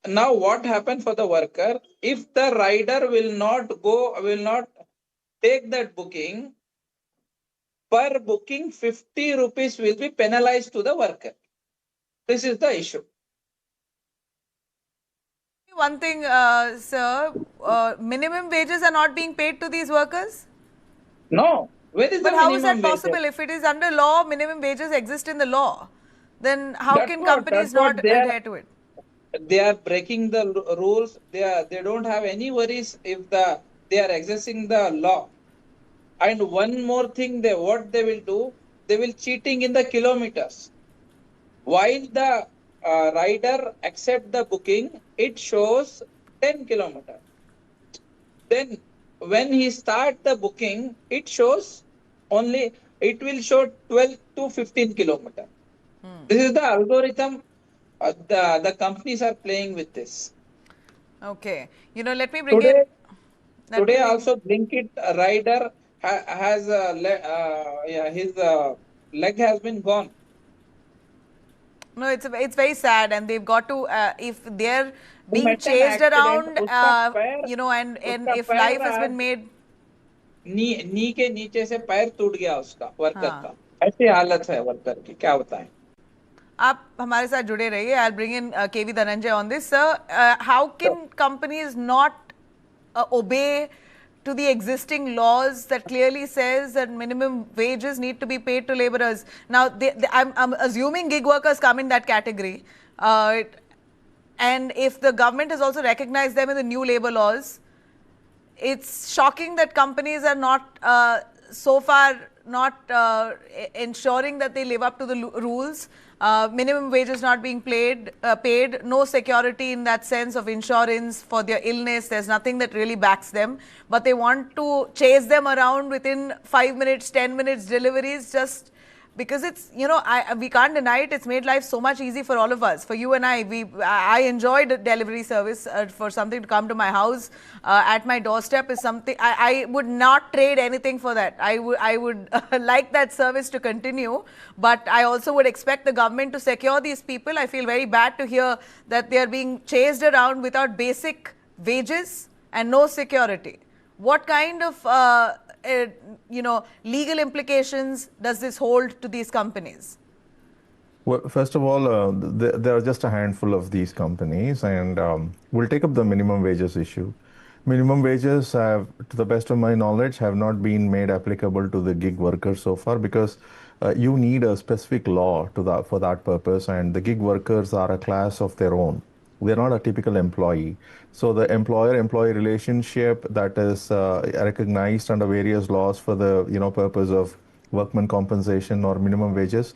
now what happened for the worker? If the rider will not take that booking, per booking 50 rupees will be penalized to the worker. This is the issue. One thing, sir, minimum wages are not being paid to these workers? No. Where is But the how is that minimum wages? possible? If it is under law, minimum wages exist in the law, then how That's can what companies not adhere to it? they are breaking the rules. They don't have any worries if they are exercising the law. And one more thing, what they will do, they will cheating in the kilometers. While the rider accept the booking, it shows 10 kilometers. Then when he start the booking, it will show 12 to 15 kilometers. This is the algorithm the companies are playing with this. Okay. Let me bring in. Today, Let me today bring. also Blinkit rider has his leg has been gone. No, it's very sad, and they've got to if they're He being met an chased accident. around, and उसका if life पैर has आज been made. नी के नीचे से पैर टूट गया उसका वर्कर हाँ. का. ऐसी हालत है वर्कर की, क्या बताएं. आप हमारे साथ जुड़े रहिए. I'll bring in KV Dhananjay on this. Sir, how can companies not obey to the existing laws that clearly says that minimum wages need to be paid to laborers? Now, I'm assuming gig workers come in that category. And if the government has also recognized them in the new labor laws, it's shocking that companies are not so far not ensuring that they live up to the rules. Minimum wages not being paid, no security in that sense of insurance for their illness. There's nothing that really backs them, but they want to chase them around within 5 minutes, 10 minutes deliveries just because it's, we can't deny it. It's made life so much easy for all of us. For you and I enjoyed delivery service. For something to come to my house at my doorstep is something I would not trade anything for that. I would like that service to continue, but I also would expect the government to secure these people. I feel very bad to hear that they are being chased around without basic wages and no security. What kind of legal implications does this hold to these companies? Well, first of all, there are just a handful of these companies, and we'll take up the minimum wages issue. Minimum wages have, to the best of my knowledge, have not been made applicable to the gig workers so far because you need a specific law for that purpose, and the gig workers are a class of their own. They're not a typical employee. So the employer-employee relationship that is recognized under various laws for the purpose of workman compensation or minimum wages,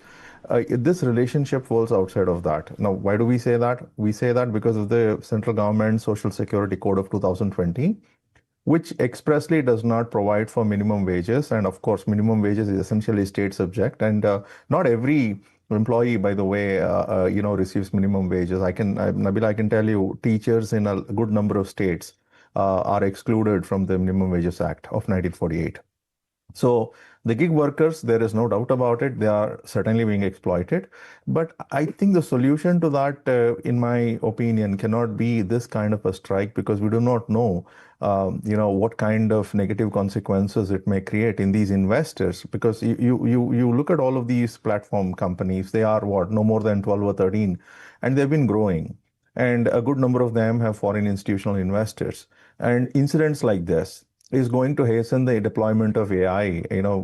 this relationship falls outside of that. Now, why do we say that? We say that because of the central government Social Security Code of 2020, which expressly does not provide for minimum wages. And of course, minimum wages is essentially state subject. And not every employee, by the way, receives minimum wages. Nabila, I can tell you, teachers in a good number of states are excluded from the Minimum Wages Act of 1948. So the gig workers, there is no doubt about it, they are certainly being exploited. But I think the solution to that, in my opinion, cannot be this kind of a strike because we do not know, what kind of negative consequences it may create in these investors. Because you look at all of these platform companies, they are what, no more than 12 or 13, and they've been growing. And a good number of them have foreign institutional investors. And incidents like this is going to hasten the deployment of AI.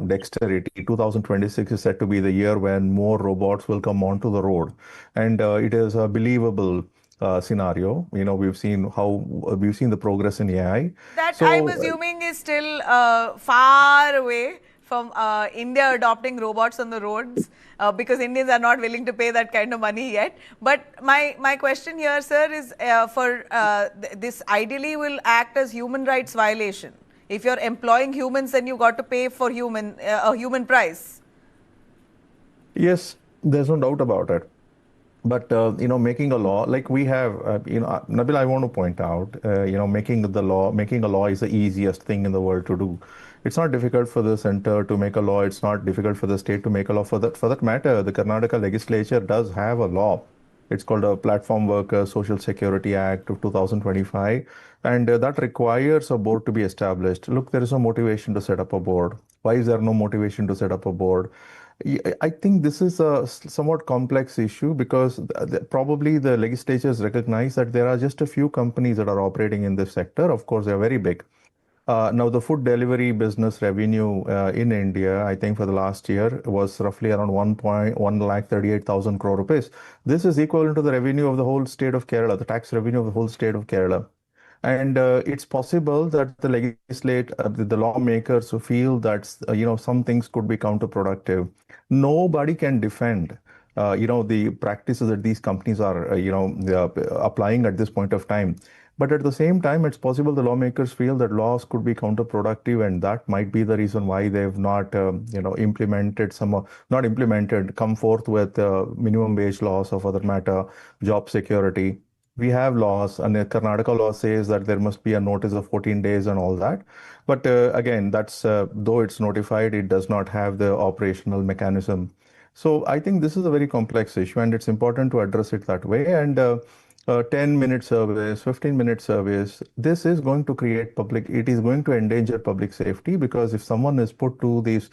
Dexterity 2026 is said to be the year when more robots will come onto the road, and it is a believable scenario. We've seen the progress in AI. That So I'm assuming is still far away from India adopting robots on the roads because Indians are not willing to pay that kind of money yet. But my question here, sir, is this ideally will act as human rights violation. If you're employing humans, then you got to pay for a human price. yes, there's no doubt about it. But making a law like we have, Nabil, I want to point out, making a law is the easiest thing in the world to do. It's not difficult for the center to make a law. It's not difficult for the state to make a law. For that matter, the Karnataka legislature does have a law It's called a Platform Workers Social Security Act of 2025, and that requires a board to be established. Look, there is no motivation to set up a board. Why is there no motivation to set up a board? I think this is a somewhat complex issue because probably the legislatures recognize that there are just a few companies that are operating in this sector. Of course, they are very big. Now, the food delivery business revenue in India, I think for the last year was roughly around 1.1 lakh 38,000 crore rupees. This is equivalent to the revenue of the whole state of Kerala, the tax revenue of the whole state of Kerala. And it's possible that the lawmakers who feel that some things could be counterproductive. Nobody can defend the practices that these companies are they are applying at this point of time. But at the same time, it's possible the lawmakers feel that laws could be counterproductive, and that might be the reason why they've not implemented not implemented, come forth with minimum wage laws, or for that matter, job security. We have laws, and the Karnataka law says that there must be a notice of 14 days and all that. But again, that's though it's notified, it does not have the operational mechanism. So I think this is a very complex issue, and it's important to address it that way. And 10-minute service, 15-minute service, this is going to it is going to endanger public safety, because if someone is put to these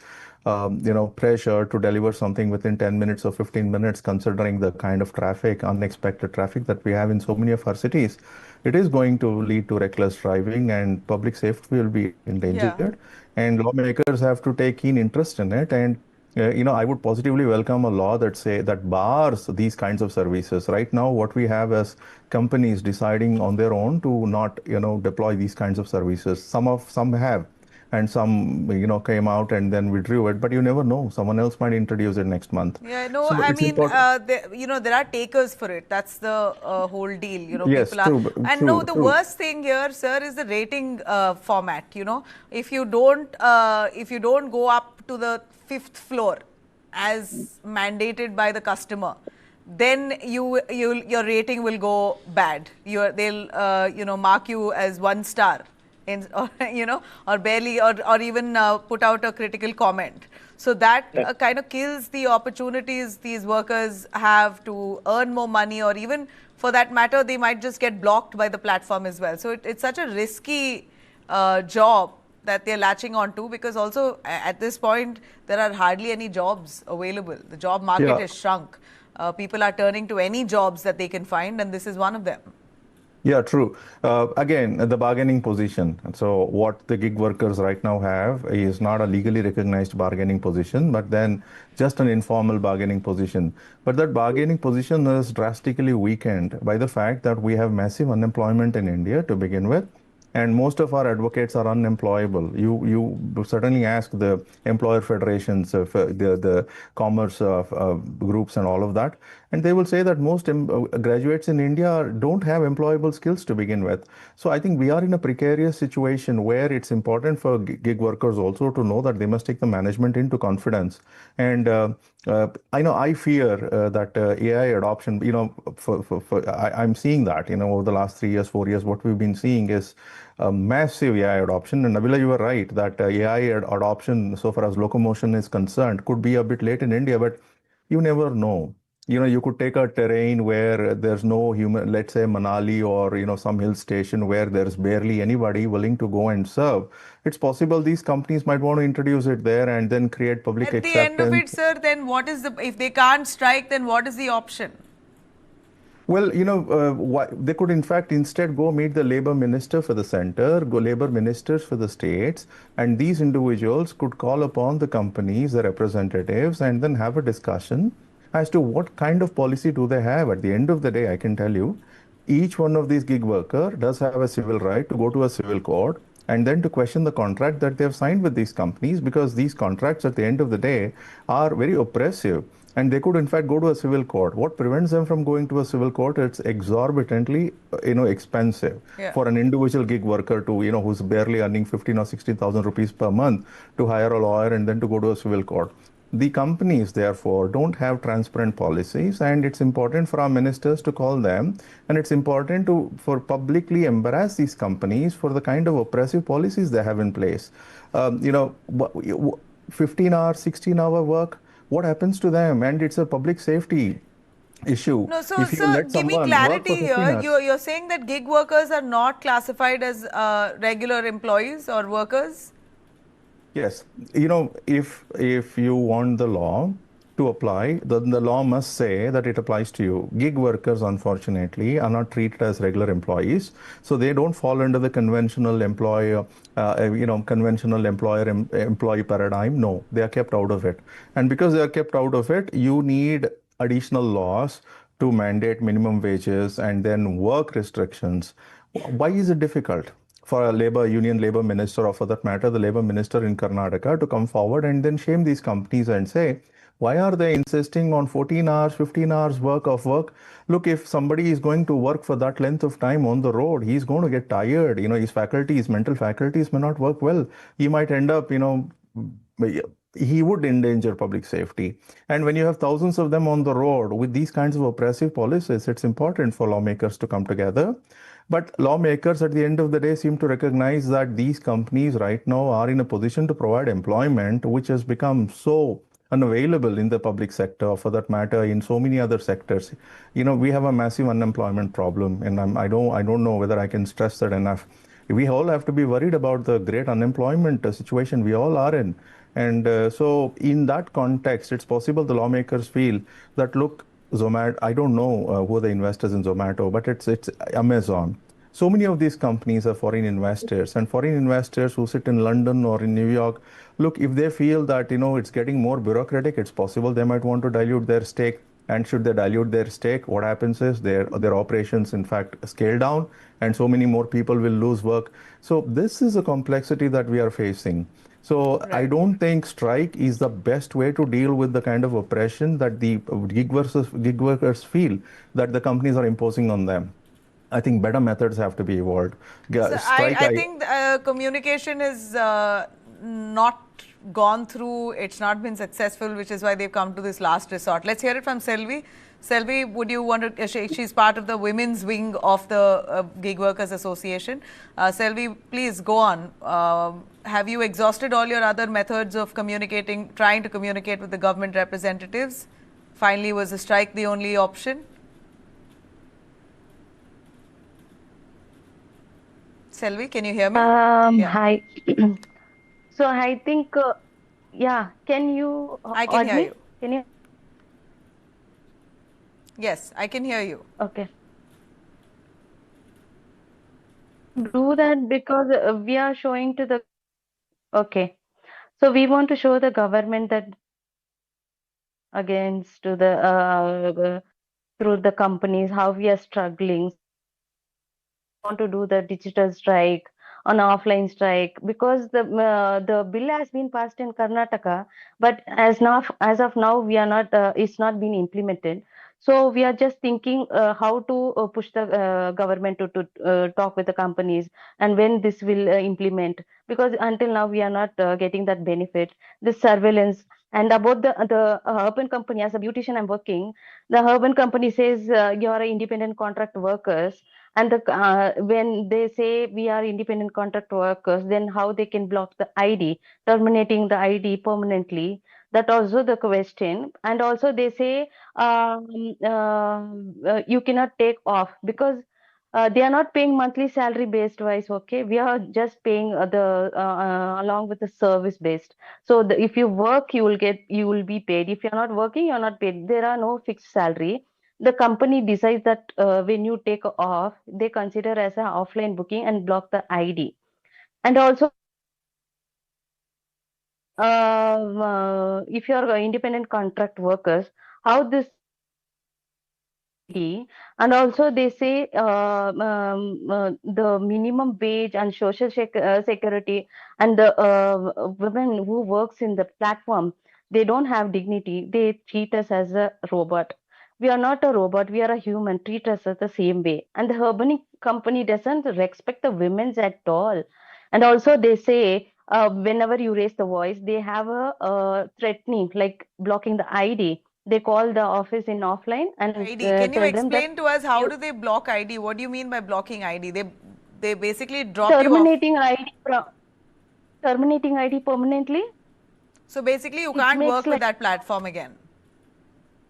pressure to deliver something within 10 minutes or 15 minutes, considering the kind of traffic, unexpected traffic that we have in so many of our cities, it is going to lead to reckless driving, and public safety will be Yeah. endangered. And lawmakers have to take keen interest in it. And I would positively welcome a law that bars these kinds of services. Right now, what we have is companies deciding on their own to not, deploy these kinds of services. Some have, and some, came out and then withdrew it. But you never know. Someone else might introduce it next month. Yeah, no, So I it's mean, important. there are takers for it. That's the whole deal. Yes, People are, true, and no, true, the true. worst thing here, sir, is the rating format. If you don't go up to the 5th floor as mandated by the customer, then your rating will go bad. They'll mark you as 1 star, or barely, or even put out a critical comment. So that kind of kills the opportunities these workers have to earn more money, or even for that matter, they might just get blocked by the platform as well. So it's such a risky job that they're latching on to, because also at this point, there are hardly any jobs available. The job market Yeah. has shrunk. People are turning to any jobs that they can find, and this is one of them. Yeah, true. Again, the bargaining position. So what the gig workers right now have is not a legally recognized bargaining position, but then just an informal bargaining position. But that bargaining position is drastically weakened by the fact that we have massive unemployment in India to begin with. And most of our advocates are unemployable. You certainly ask the employer federations, the commerce groups and all of that, and they will say that most graduates in India don't have employable skills to begin with. So I think we are in a precarious situation where it's important for gig workers also to know that they must take the management into confidence. And I fear that AI adoption, I'm seeing that, over the last 3 years, 4 years, what we've been seeing is massive AI adoption. And Nabila, you are right that AI adoption, so far as locomotion is concerned, could be a bit late in India, but you never know. You could take a terrain where there's no human, let's say Manali, or, some hill station where there's barely anybody willing to go and serve. It's possible these companies might want to introduce it there and then create public At the end of it, acceptance. sir, then if they can't strike, then what is the option? Well, they could in fact instead go meet the labor minister for the center, go labor ministers for the states, and these individuals could call upon the companies, the representatives, and then have a discussion as to what kind of policy do they have. At the end of the day, I can tell you, each one of these gig worker does have a civil right to go to a civil court and then to question the contract that they have signed with these companies, because these contracts at the end of the day are very oppressive, and they could in fact go to a civil court. What prevents them from going to a civil court? It's exorbitantly expensive Yeah. for an individual gig worker to who's barely earning 15 or 16,000 rupees per month to hire a lawyer and then to go to a civil court. The companies, therefore, don't have transparent policies, and it's important for our ministers to call them, and it's important for publicly embarrass these companies for the kind of oppressive policies they have in place. 15-hour, 16-hour work, what happens to them? And it's a public safety issue. No, so If you let give me someone work clarity for 15 here. hours, You're saying that gig workers are not classified as regular employees or workers? yes, if you want the law to apply, then the law must say that it applies to you. Gig workers, unfortunately, are not treated as regular employees, so they don't fall under the conventional conventional employee paradigm. No, they are kept out of it, and because they are kept out of it, you need additional laws to mandate minimum wages and then work restrictions. Why is it difficult for a labor minister, or for that matter, the labor minister in Karnataka, to come forward and then shame these companies and say, why are they insisting on 14 hours, 15 hours work? Look, if somebody is going to work for that length of time on the road, he's going to get tired. His mental faculties may not work well. He might end up, he would endanger public safety. And when you have thousands of them on the road with these kinds of oppressive policies, it's important for lawmakers to come together. But lawmakers at the end of the day seem to recognize that these companies right now are in a position to provide employment, which has become so unavailable in the public sector, for that matter, in so many other sectors. We have a massive unemployment problem, and I don't know whether I can stress that enough. We all have to be worried about the great unemployment situation we all are in. And so in that context, it's possible the lawmakers feel that, look, Zomato, I don't know who are the investors in Zomato, but it's Amazon. So many of these companies are foreign investors, and foreign investors who sit in London or in New York, look, if they feel that it's getting more bureaucratic, it's possible they might want to dilute their stake. And should they dilute their stake, what happens is their operations, in fact, scale down, and so many more people will lose work. So this is a complexity that we are facing. So I Right. don't think strike is the best way to deal with the kind of oppression that the gig workers feel that the companies are imposing on them. I think better methods have to be evolved. So Strike, I think communication is not gone through, it's not been successful, which is why they've come to this last resort. Let's hear it from Selvi. Selvi, would you want to, she's part of the women's wing of the Gig Workers Association. Selvi, please go on. Have you exhausted all your other methods of communicating, trying to communicate with the government representatives? Finally, was a strike the only option? Selvi, can you hear me? Yeah. Hi. So I think, yeah, can you I can aud hear me? you. Can you? Yes, I can hear you. Okay. Do that because we are showing to the, okay. So we want to show the government that against to the, through the companies, how we are struggling. Want to do the digital strike on offline strike because the bill has been passed in Karnataka, but as of now we are not it's not been implemented. So we are just thinking how to push the government to talk with the companies and when this will implement, because until now we are not getting that benefit, this surveillance. And about the urban company, as a beautician I'm working, the urban company says you are independent contract workers, and when they say we are independent contract workers, then how they can block the ID, terminating the ID permanently? That also the question. And also they say you cannot take off because they are not paying monthly salary based wise. Okay, we are just paying the along with the service based. So if you work, you will be paid. If you're not working, you're not paid. There are no fixed salary. The company decides that when you take off, they consider as an offline booking and block the ID. And also, if you are independent contract workers, how this and also they say the minimum wage and social security, and the women who works in the platform, they don't have dignity. They treat us as a robot. We are not a robot, we are a human. Treat us as the same way. And the urban company doesn't respect the women's at all. And also they say whenever you raise the voice, they have a threatening, like blocking the ID. They call the office in offline and ID. Can you tell them that explain to us how you do they block ID? What do you mean by blocking ID? They basically drop you off. terminating ID terminating ID permanently. So basically, you It can't makes work with like that platform again.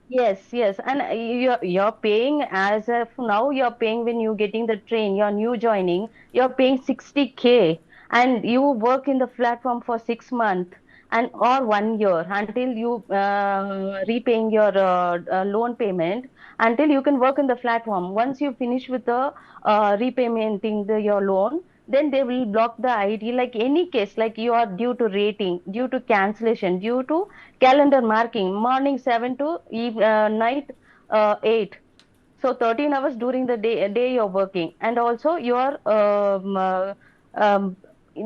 Yes, yes, and you're paying as of now. You're paying when you're getting the train. You're new joining. You're paying 60K, and you work in the platform for 6 months and or 1 year until you repaying your loan payment until you can work in the platform. Once you finish with the repaymenting your loan, then they will block the ID. Like any case, like you are due to rating, due to cancellation, due to calendar marking, morning 7 to night 8. So 13 hours during the day you're working, and also your um,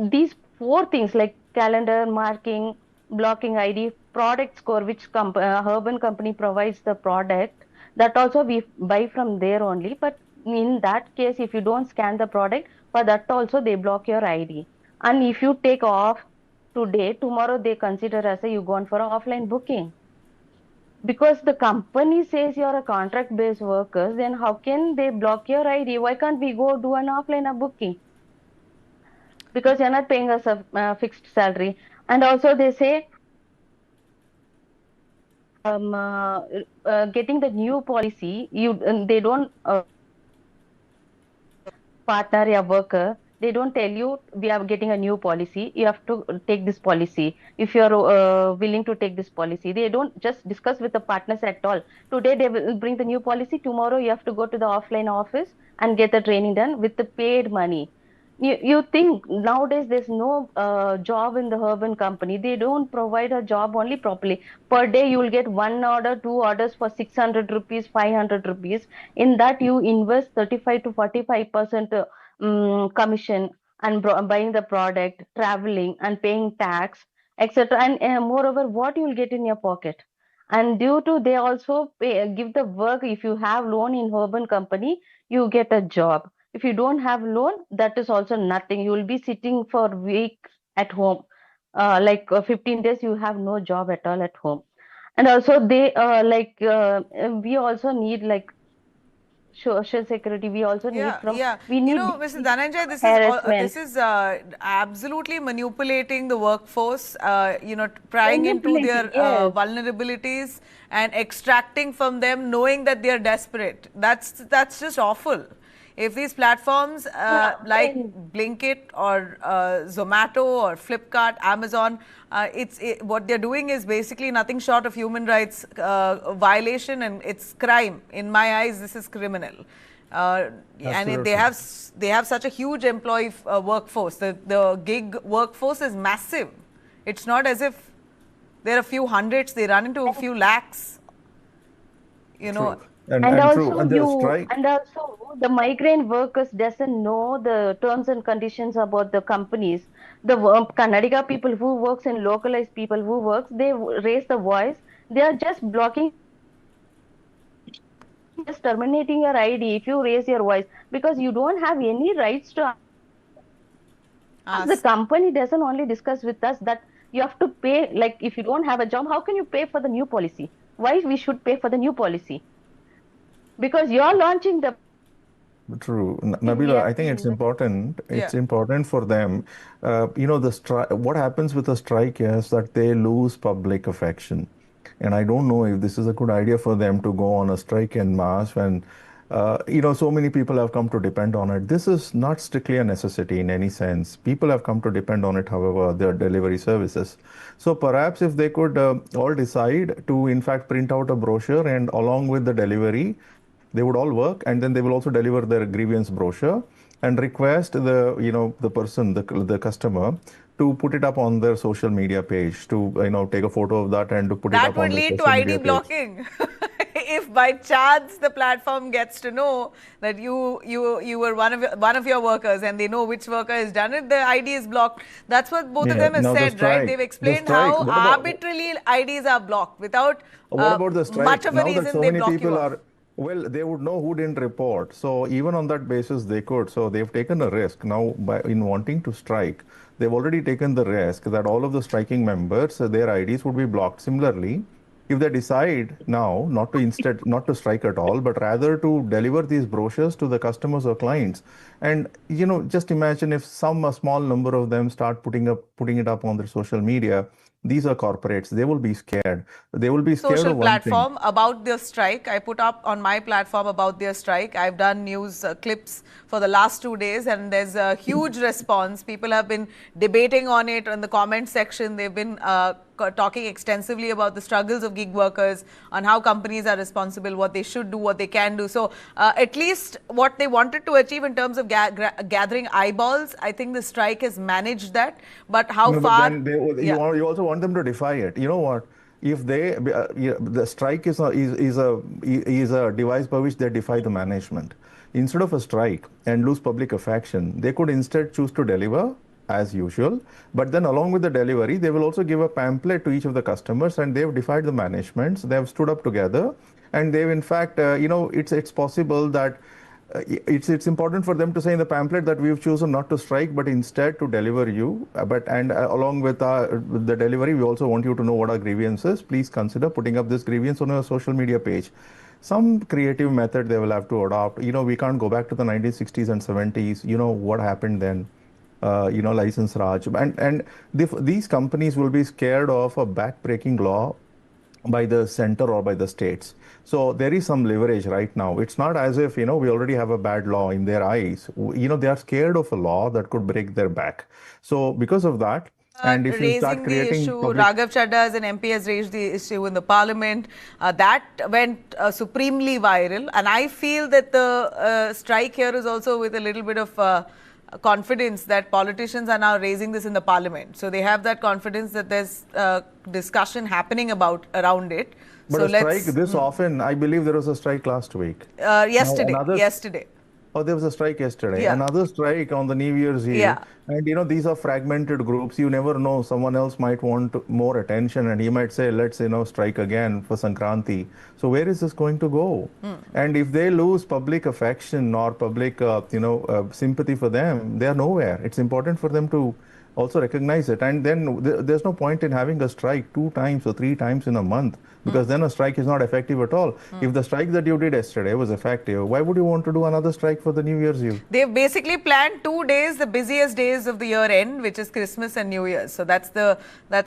these four things like calendar marking, blocking ID, product score, which urban company provides the product, that also we buy from there only. But in that case, if you don't scan the product, for that also they block your ID. And if you take off today, tomorrow they consider as a you gone for an offline booking. Because the company says you're a contract based workers, then how can they block your ID? Why can't we go do an offline booking? Because you're not paying us a fixed salary. And also they say getting the new policy, they don't partner or worker, they don't tell you we are getting a new policy, you have to take this policy. If you are willing to take this policy, they don't just discuss with the partners at all. Today they will bring the new policy, tomorrow you have to go to the offline office and get the training done with the paid money. You think nowadays there's no job in the urban company, they don't provide a job only properly. Per day you will get one order, two orders for 600 rupees, 500 rupees. In that you invest 35 to 45% commission and buying the product, traveling and paying tax, etc. And moreover, what you will get in your pocket. And due to they also give the work. If you have loan in urban company, you get a job. If you don't have loan, that is also nothing. You will be sitting for week at home, 15 days you have no job at all at home. And also they we also need like social security. We also need Yeah, from yeah. we You need know, Mr. daily Dhananjay, harassment. this is absolutely manipulating the workforce. Prying into Manipulating, their yes. vulnerabilities and extracting from them, knowing that they are desperate. That's just awful. If these platforms Yeah, like then Blinkit or Zomato or Flipkart, Amazon, what they're doing is basically nothing short of human rights violation, and it's crime. In my eyes, this is criminal. They Absolutely. have such a huge employee workforce. The gig workforce is massive. It's not as if there are a few hundreds, they run into a few lakhs, you know. True. And true. And the strike. and also the migrant workers doesn't know the terms and conditions about the companies. The Kannadiga people who works and localized people who works, they raise the voice. They are just blocking, just terminating your ID if you raise your voice, because you don't have any rights to ask. The Ask. company doesn't only discuss with us that you have to pay. Like if you don't have a job, how can you pay for the new policy? Why we should pay for the new policy? Because you're launching the True. we Nabila, are I think it's paying. important. Yeah. It's important for them. The strike, what happens with a strike is that they lose public affection. And I don't know if this is a good idea for them to go on a strike en masse when, so many people have come to depend on it. This is not strictly a necessity in any sense. People have come to depend on it, however, their delivery services. So perhaps if they could all decide to, in fact, print out a brochure and along with the delivery, they would all work, and then they will also deliver their grievance brochure and request the person, the customer, to put it up on their social media page, to take a photo of that and to put it That up on would their lead to social ID media page. blocking. If by chance the platform gets to know that you were one of your workers, and they know which worker has done it, the ID is blocked. That's what both of Yeah. them have Now the said, right? strike, They've the explained strike. how arbitrarily IDs are blocked without What about the much strike? of a Now that reason. so They many block you people off. are, well, they would know who didn't report. So even on that basis, they could. So they've taken a risk now by in wanting to strike. They've already taken the risk that all of the striking members, their IDs would be blocked. Similarly, if they decide now not to strike at all, but rather to deliver these brochures to the customers or clients, and just imagine if a small number of them start putting it up on their social media, These are corporates. They will be scared. They will be scared Social of one thing. platform about their strike. I put up on my platform about their strike. I've done news clips for the last 2 days, and there's a huge response. People have been debating on it in the comment section. They've been talking extensively about the struggles of gig workers, on how companies are responsible, what they should do, what they can do. So at least what they wanted to achieve in terms of gathering eyeballs, I think the strike has managed that. But how No, but far? then Yeah. you also want them to defy it. You know what? If the strike is a device by which they defy the management. Instead of a strike and lose public affection, they could instead choose to deliver as usual. But then along with the delivery, they will also give a pamphlet to each of the customers, and they've defied the managements. They have stood up together, and they've in fact, it's possible that it's important for them to say in the pamphlet that we've chosen not to strike, but instead to deliver you. Along with the delivery, we also want you to know what our grievance is. Please consider putting up this grievance on your social media page. Some creative method they will have to adopt. We can't go back to the 1960s and 70s. What happened then? License Raj. And these companies will be scared of a back-breaking law by the center or by the states. So there is some leverage right now. It's not as if, we already have a bad law in their eyes. They are scared of a law that could break their back. So because of that, and if you start Raising the creating issue, public... Raghav Chadda as an MP has raised the issue in the parliament. That went supremely viral. And I feel that the strike here is also with a little bit of confidence that politicians are now raising this in the parliament. So they have that confidence that there's discussion happening around it. But so a strike this often, I believe there was a strike last week. Yesterday. Oh, there was a strike yesterday. Yeah. Another strike on the New Year's Eve. Yeah. And these are fragmented groups. You never know. Someone else might want more attention, and he might say, let's, strike again for Sankranti. So where is this going to go? And if they lose public affection or public, sympathy for them, they are nowhere. It's important for them to also recognize it. And then there's no point in having a strike 2 times or 3 times in a month, because then a strike is not effective at all. If the strike that you did yesterday was effective, why would you want to do another strike for the New Year's Eve? They've basically planned 2 days, the busiest days of the year end, which is Christmas and New Year's. So that's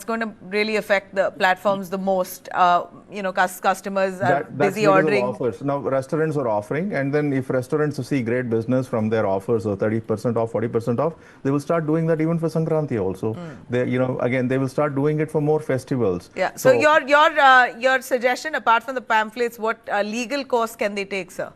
going to really affect the platforms the most. Customers are busy ordering. Offers. Now restaurants are offering, and then if restaurants see great business from their offers or 30% off, 40% off, they will start doing that even for Sankranti also. They, again, they will start doing it for more festivals. Yeah. So your suggestion, apart from the pamphlets, what legal course can they take, sir?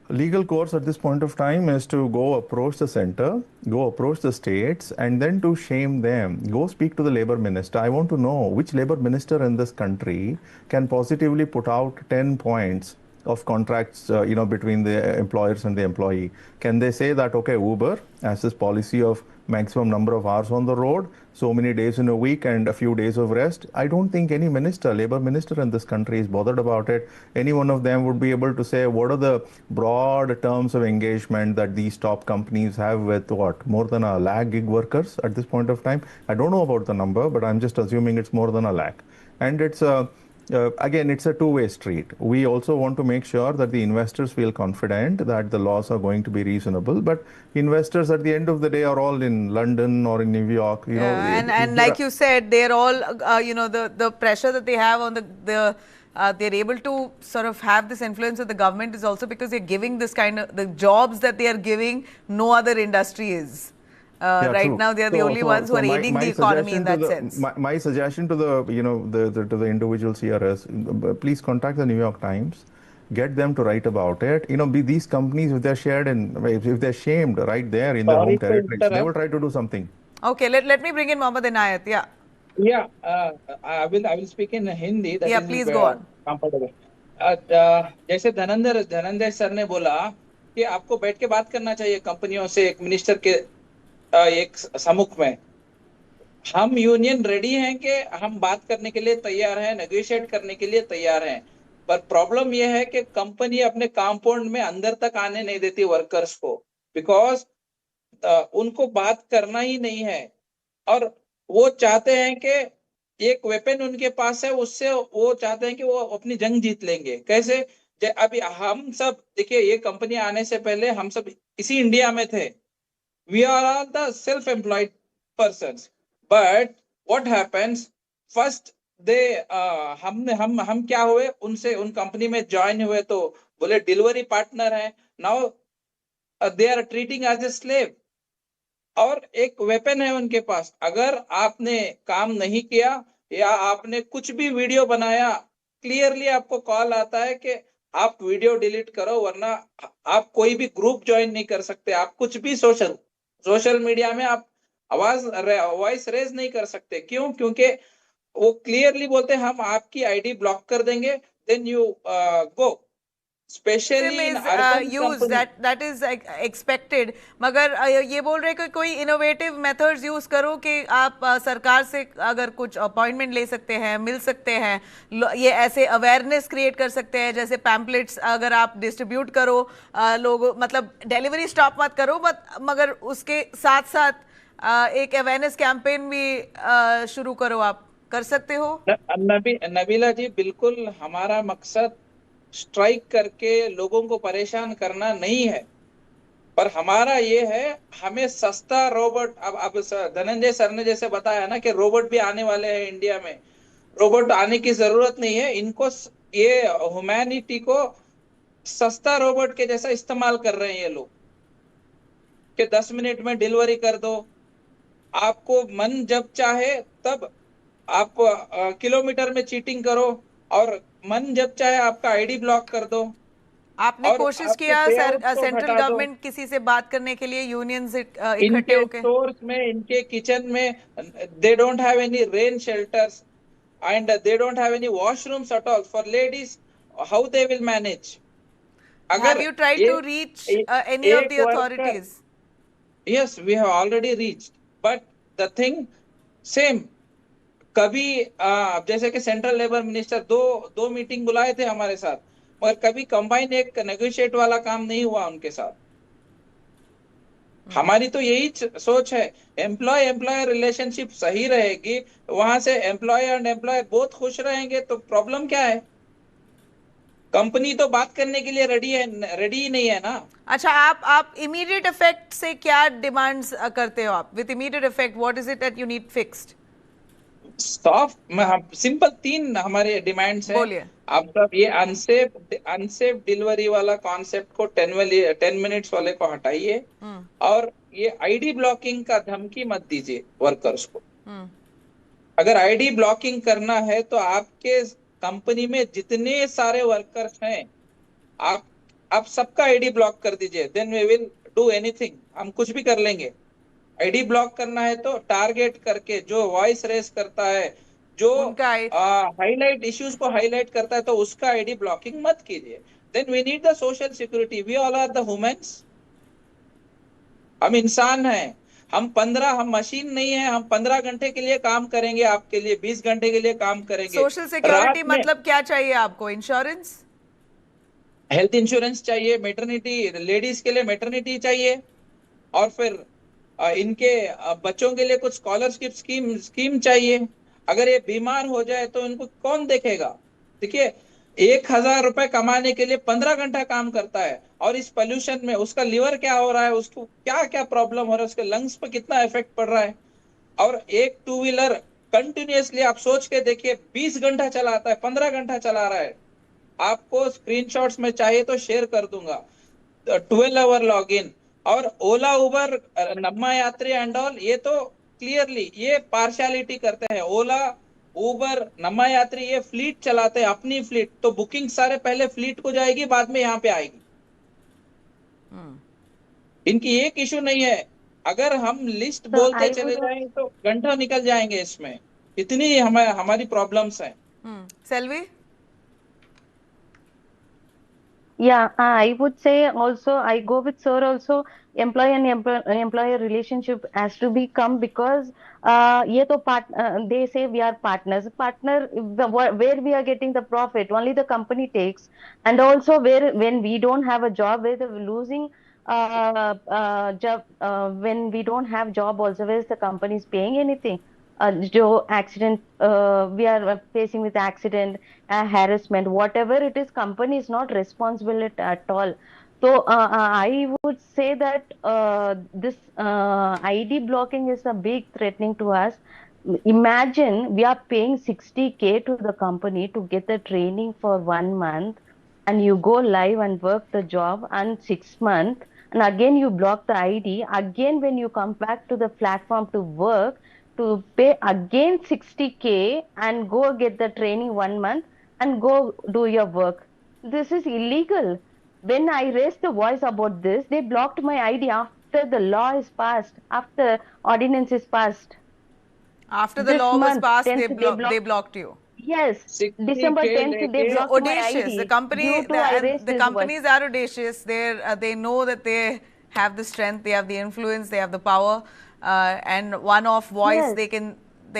Legal course at this point of time is to go approach the center, go approach the states, and then to shame them. Go speak to the labor minister. I want to know which labor minister in this country can positively put out 10 points of contracts, between the employers and the employee. Can they say that, okay, Uber has this policy of maximum number of hours on the road, so many days in a week and a few days of rest? I don't think any labor minister in this country is bothered about it. Any one of them would be able to say what are the broad terms of engagement that these top companies have with more than 1 lakh gig workers at this point of time. I don't know about the number, but I'm just assuming it's more than 1 lakh. And it's again, it's a two-way street. We also want to make sure that the investors feel confident that the laws are going to be reasonable. But investors at the end of the day are all in London or in New York. And like you said, they're all, the pressure that they have on they're able to sort of have this influence with the government is also because they're giving this kind of, the jobs that they are giving, no other industry is. Right now, they are the only ones who are aiding the economy in that sense. My suggestion to to the individuals here is, please contact the New York Times, get them to write about it. These companies, if they're if they're shamed right there in their home territories, they will try to do something. Okay, let me bring in Mohammad Inayat. Yeah. Yeah, I will speak in Hindi. Yeah, please go on. Comfortable. जैसे Dhananjay sir ने बोला कि आपको बैठ के बात करना चाहिए कंपनियों से, एक मिनिस्टर के एक सम्मुख में। हम यूनियन रेडी हैं कि हम बात करने के लिए तैयार हैं, नेगोशिएट करने के लिए तैयार हैं, पर प्रॉब्लम यह है कि कंपनी अपने कंपाउंड में अंदर तक आने नहीं देती वर्कर्स को, बिकॉज उनको बात करना ही नहीं है और वो चाहते हैं कि एक वेपन उनके पास है, उससे वो चाहते हैं कि वो अपनी जंग जीत लेंगे। कैसे? अभी हम सब देखिए, ये कंपनी आने से पहले हम सब इसी इंडिया में थे। We are all the self-employed persons, but what happens first they हम क्या हुए उनसे उन कंपनी में ज्वाइन हुए तो बोले डिलीवरी पार्टनर है. Now they are treating as a slave. और एक वेपन है उनके पास. अगर आपने काम नहीं किया या आपने कुछ भी वीडियो बनाया, क्लियरली आपको कॉल आता है कि आप वीडियो डिलीट करो, वरना आप कोई भी ग्रुप ज्वाइन नहीं कर सकते. आप कुछ भी सोशल सोशल मीडिया में आप वॉइस रेज नहीं कर सकते. क्यों? क्योंकि वो क्लियरली बोलते हैं हम आपकी आईडी ब्लॉक कर देंगे, then you go. Specially in is urban used company. that is expected. मगर ये बोल रहे कि कोई इनोवेटिव मेथड्स यूज करो कि आप सरकार से अगर कुछ अपॉइंटमेंट ले सकते हैं, मिल सकते हैं, ये ऐसे अवेयरनेस क्रिएट कर सकते हैं, जैसे पैम्पलेट्स अगर आप डिस्ट्रीब्यूट करो, लोग मतलब डिलीवरी स्टॉप मत करो मगर उसके साथ साथ एक अवेयरनेस कैंपेन भी शुरू करो. आप कर सकते हो? नबीला जी, बिल्कुल हमारा मकसद स्ट्राइक करके लोगों को परेशान करना नहीं है, पर हमारा ये है हमें सस्ता रोबोट. अब धनंजय सर ने जैसे बताया ना कि रोबोट भी आने वाले हैं इंडिया में. रोबोट आने की जरूरत नहीं है. इनको ये ह्यूमैनिटी को सस्ता रोबोट के जैसा इस्तेमाल कर रहे हैं ये लोग कि 10 मिनट में डिलीवरी कर दो. आपको मन जब चाहे तब आप किलोमीटर में चीटिंग करो, और मन जब चाहे आपका आईडी ब्लॉक कर दो, आपने और कोशिश आपके किया पे आउट को सेंट्रल घटा दो. गवर्नमेंट किसी से बात करने के लिए, यूनियंस इकट्ठे इनके होके? स्टोर्स में, इनके किचन में, they don't have any rain shelters and they don't have any washrooms at all for ladies. How they will manage? Have अगर you tried to reach any of एक the worker, authorities? yes we have already reached, but the thing same. कभी जैसे कि central labour minister दो दो meeting बुलाए थे हमारे साथ, मगर कभी कंबाइन एक नेगोशिएट वाला काम नहीं हुआ उनके साथ. हमारी तो यही सोच है, एम्प्लॉय एम्प्लॉयर रिलेशनशिप सही रहेगी, वहां से एम्प्लॉय एंड एम्प्लॉयर बहुत खुश रहेंगे, तो प्रॉब्लम क्या है? कंपनी तो बात करने के लिए रेडी ही नहीं है ना. अच्छा, आप इमीडिएट इफेक्ट से क्या डिमांड्स करते हो? आप with immediate effect what is it that you need fixed? Soft simple 3 हमारे डिमांड्स हैं. बोलिए. आप सब ये अनसेफ डिलीवरी वाला कॉन्सेप्ट को 10 मिनट्स वाले को हटाइए, और ये आईडी ब्लॉकिंग का धमकी मत दीजिए वर्कर्स को. अगर आईडी ब्लॉकिंग करना है तो आपके कंपनी में जितने सारे वर्कर्स हैं, आप सबका आईडी ब्लॉक कर दीजिए, then we will do anything. हम कुछ भी कर लेंगे. आईडी ब्लॉक करना है तो टारगेट करके जो वॉइस रेस करता है, जो हाईलाइट इश्यूज को हाईलाइट करता है, तो उसका आईडी ब्लॉकिंग मत कीजिए. Then we need the social security. We all are the humans. हम इंसान हैं. हम मशीन नहीं है. हम 15 घंटे के लिए काम करेंगे आपके लिए, 20 घंटे के लिए काम करेंगे. सोशल सिक्योरिटी मतलब क्या चाहिए आपको? इंश्योरेंस, हेल्थ इंश्योरेंस चाहिए, मेटर्निटी, लेडीज के लिए मेटर्निटी चाहिए, और फिर इनके बच्चों के लिए कुछ स्कॉलरशिप स्कीम चाहिए. अगर ये बीमार हो जाए तो इनको कौन देखेगा? देखिए, 1,000 रुपए कमाने के लिए 15 घंटा काम करता है, और इस पोल्यूशन में उसका लिवर क्या हो रहा है, उसको क्या क्या प्रॉब्लम हो रहा है, उसके लंग्स पर कितना इफेक्ट पड़ रहा है. और एक 2 व्हीलर कंटिन्यूअसली आप सोच के देखिए 20 घंटा चलाता है, 15 घंटा चला रहा है. आपको स्क्रीनशॉट्स में चाहिए तो शेयर कर दूंगा. 12 आवर लॉग इन. और ओला, उबर, नम्मा यात्री एंड ऑल, ये तो क्लियरली ये पार्शियलिटी करते हैं. ओला, उबर, नम्मा यात्री ये फ्लीट चलाते हैं, अपनी फ्लीट. तो बुकिंग सारे पहले फ्लीट को जाएगी, बाद में यहाँ पे आएगी. इनकी एक इशू नहीं है. अगर हम लिस्ट बोलते चले जाएं तो घंटा निकल जाएंगे इसमें. इतनी हमारी प्रॉब्लम्स हैं. Selvi? Yeah, I would say also, I go with sir also, employee and employer relationship has to become, because ye to they say we are partners. Partner, where we are getting the profit, only the company takes. And also where when we don't have a job, where the losing job, when we don't have job also, where is the company is paying anything? Jo accident, we are facing with accident, harassment, whatever it is, company is not responsible at all. So I would say that this ID blocking is a big threatening to us. imagine we are paying 60K to the company to get the training for 1 month, and you go live and work the job and 6 months, and again you block the ID. Again, when you come back to the platform to work, to pay again 60K and go get the training 1 month and go do your work. This is illegal. When I raised the voice about this, they blocked my ID after the law is passed, after ordinance is passed. After the This law was month, passed, 10th, they they blocked. blocked you. Yes, December 60K 10th, they लेके So blocked my audacious. The ID company, due to I raised the this voice. companies are audacious. They know that they have the strength, they have the influence, they have the power, and one-off voice Yes. they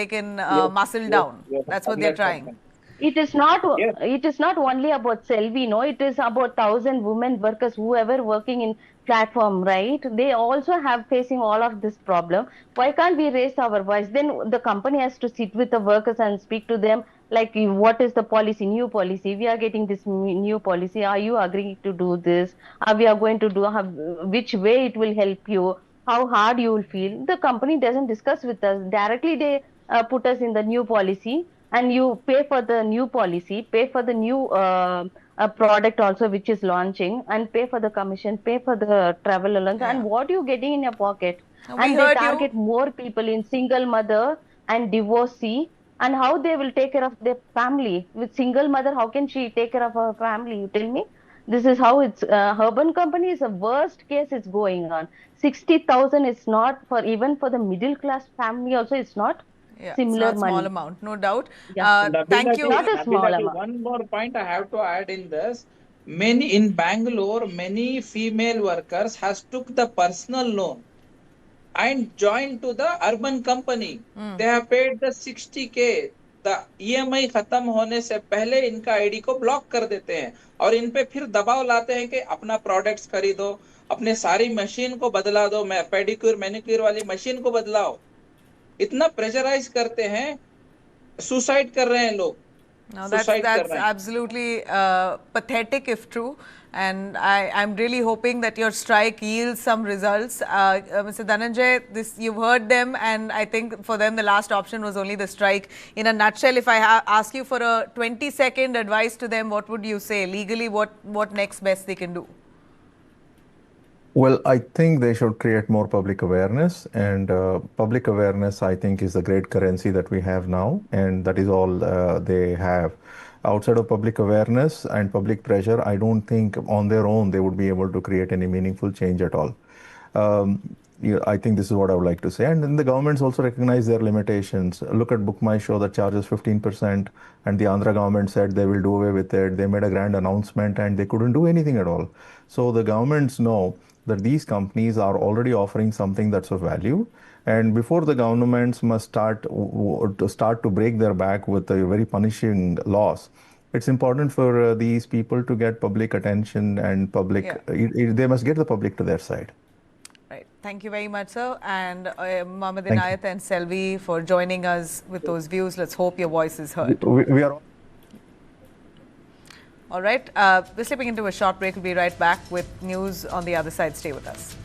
can Yes, muscle yes, down. yes, That's what they're trying. 100%. It is not Yes, it is not only about Selvi, no, it is about 1,000 women workers, whoever working in platform, right? They also have facing all of this problem. Why can't we raise our voice? Then the company has to sit with the workers and speak to them like, what is the policy, new policy? We are getting this new policy. Are you agreeing to do this? Are we are going to do which way it will help you? How hard you will feel? The company doesn't discuss with us directly. They put us in the new policy, and you pay for the new policy, pay for the new product also which is launching, and pay for the commission, pay for the travel allowance, Yeah. and what you getting in your pocket. We And they heard you. target more people in single mother and divorcee, and how they will take care of their family. With single mother, how can she take care of her family? You tell me. This is how it's urban company is the worst case is going on. 60,000 is not for even for the middle class family also, it's not Yeah, it's similar not small money. amount, no doubt. Yeah, Thank Nabila you. ji, not a small Nabila ji, amount. one more point I have to add in this. Many in Bangalore, many female workers has took the personal loan and joined to the urban company. They have paid the 60K. The EMI खत्म होने से पहले इनका ID को block कर देते हैं और इन पे फिर दबाव लाते हैं कि अपना प्रोडक्ट्स खरीदो, अपने सारी मशीन को बदला दो, मैं पेडिक्योर मैनिक्योर वाली मशीन को बदलाओ. इतना प्रेशराइज करते हैं, सुसाइड कर रहे हैं लोग. No, सुसाइड कर that's रहे हैं. absolutely pathetic if true. And I'm really hoping that your strike yields some results. Mr. Dhananjay, you've heard them, and I think for them the last option was only the strike. In a nutshell, if I ask you for a 20-second advice to them, what would you say? Legally, what next best they can do? Well, I think they should create more public awareness, and public awareness, I think, is the great currency that we have now, and that is all they have. Outside of public awareness and public pressure, I don't think on their own they would be able to create any meaningful change at all. I think this is what I would like to say. And then the governments also recognize their limitations. Look at Book My Show that charges 15%, and the Andhra government said they will do away with it. They made a grand announcement and they couldn't do anything at all. So the governments know that these companies are already offering something that's of value. And before the governments must start to break their back with a very punishing laws, it's important for these people to get public attention and public. Yeah. They must get the public to their side. Right. Thank you very much, sir. And Mohammed Thank you. Inayat and Selvi for joining us with those views. Let's hope your voice is heard. We are. All right. We're slipping into a short break. We'll be right back with news on the other side. Stay with us.